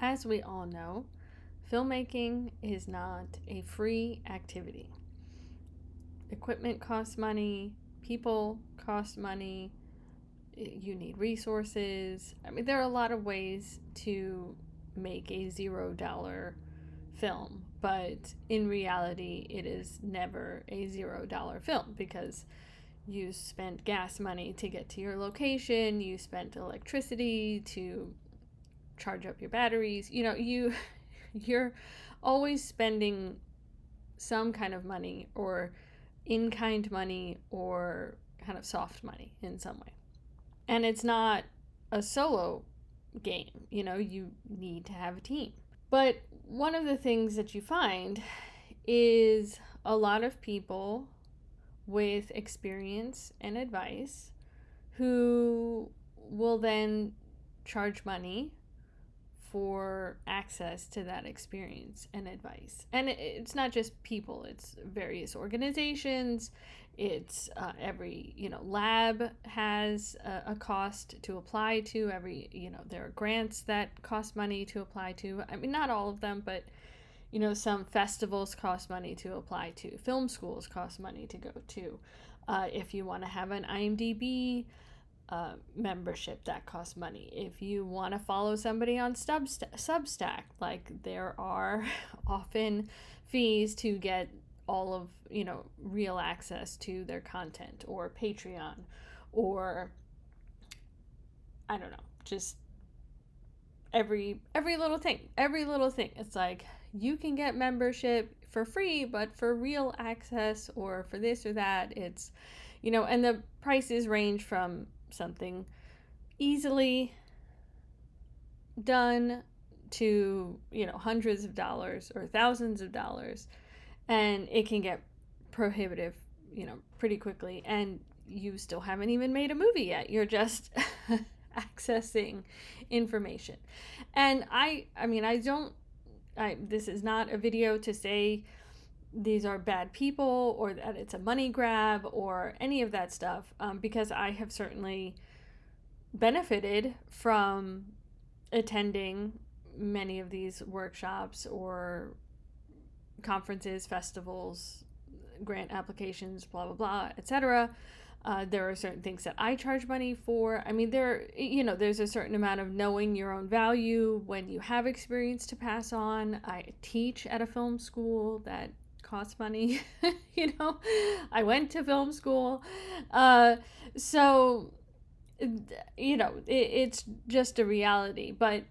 As we all know, filmmaking is not a free activity. Equipment costs money, people cost money, you need resources. I mean, there are a lot of ways to make a $0 film, but in reality, it is never a $0 film because you spent gas money to get to your location, you spent electricity to charge up your batteries. You're always spending some kind of money or in-kind money or kind of soft money in some way. And it's not a solo game. You need to have a team. But one of the things that you find is a lot of people with experience and advice who will then charge money for access to that experience and advice. And it's not just people, it's various organizations. It's every lab has a cost to apply to. There are grants that cost money to apply to. I mean, not all of them, but some festivals cost money to apply to. Film schools cost money to go to. If you want to have an IMDb membership, that costs money. If you want to follow somebody on Substack, like there are often fees to get all of real access to their content, or Patreon, or I don't know, just every little thing. It's like you can get membership for free, but for real access or for this or that, it's and the prices range from something easily done to hundreds of dollars or thousands of dollars, and it can get prohibitive pretty quickly, and you still haven't even made a movie yet. You're just accessing information. And this is not a video to say these are bad people or that it's a money grab or any of that stuff, because I have certainly benefited from attending many of these workshops or conferences, festivals, grant applications, blah, blah, blah, etc. There are certain things that I charge money for. I mean, there's a certain amount of knowing your own value when you have experience to pass on. I teach at a film school that costs money. I went to film school. So, it's just a reality. But,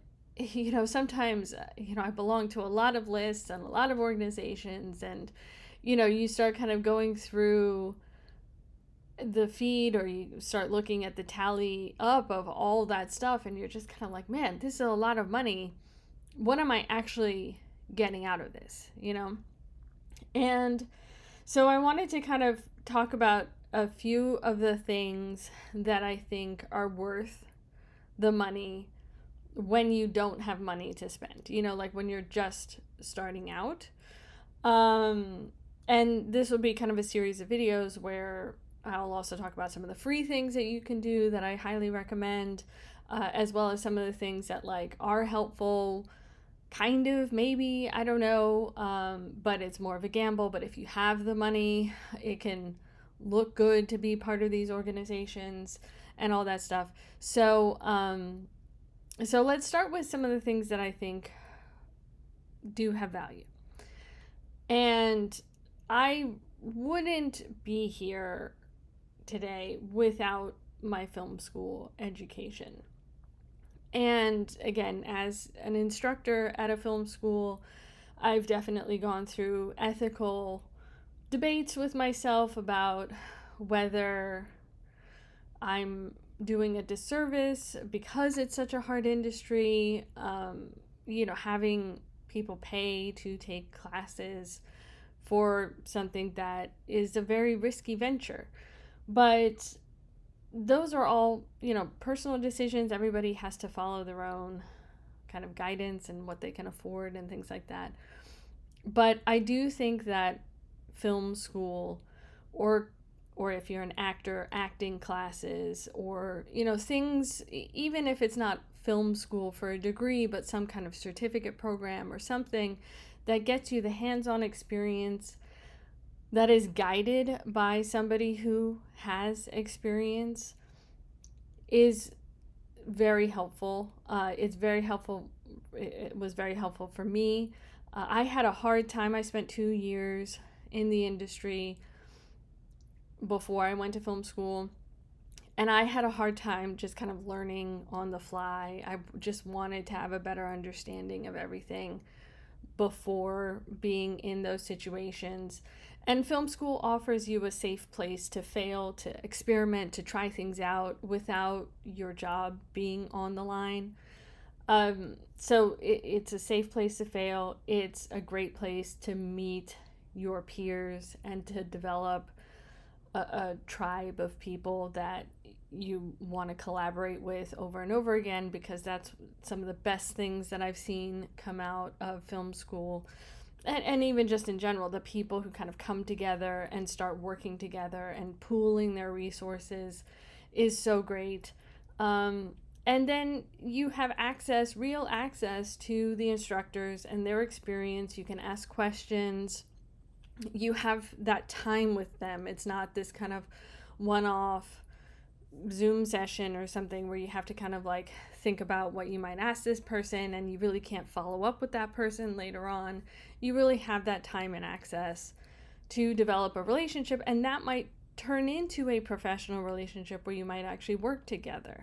sometimes, I belong to a lot of lists and a lot of organizations, and, you start kind of going through the feed, or you start looking at the tally up of all that stuff, and you're just kind of like, man, this is a lot of money. What am I actually getting out of this? And so I wanted to kind of talk about a few of the things that I think are worth the money when you don't have money to spend, like when you're just starting out. And this will be kind of a series of videos where I'll also talk about some of the free things that you can do that I highly recommend, as well as some of the things that are helpful, kind of, maybe, I don't know, but it's more of a gamble. But if you have the money, it can look good to be part of these organizations and all that stuff. So let's start with some of the things that I think do have value. And I wouldn't be here today without my film school education. And again, as an instructor at a film school, I've definitely gone through ethical debates with myself about whether I'm doing a disservice because it's such a hard industry, having people pay to take classes for something that is a very risky venture. But those are all, personal decisions. Everybody has to follow their own kind of guidance and what they can afford and things like that. But I do think that film school, or if you're an actor, acting classes, or, things, even if it's not film school for a degree, but some kind of certificate program or something that gets you the hands-on experience that is guided by somebody who has experience is very helpful. It's very helpful. It was very helpful for me. I had a hard time. I spent 2 years in the industry before I went to film school, and I had a hard time just kind of learning on the fly. I just wanted to have a better understanding of everything before being in those situations. And film school offers you a safe place to fail, to experiment, to try things out without your job being on the line. So it's a safe place to fail. It's a great place to meet your peers and to develop a tribe of people that you want to collaborate with over and over again, because that's some of the best things that I've seen come out of film school. And even just in general, the people who kind of come together and start working together and pooling their resources is so great. And then you have access, real access to the instructors and their experience. You can ask questions. You have that time with them. It's not this kind of one-off Zoom session or something where you have to kind of like think about what you might ask this person and you really can't follow up with that person later on. You really have that time and access to develop a relationship, and that might turn into a professional relationship where you might actually work together.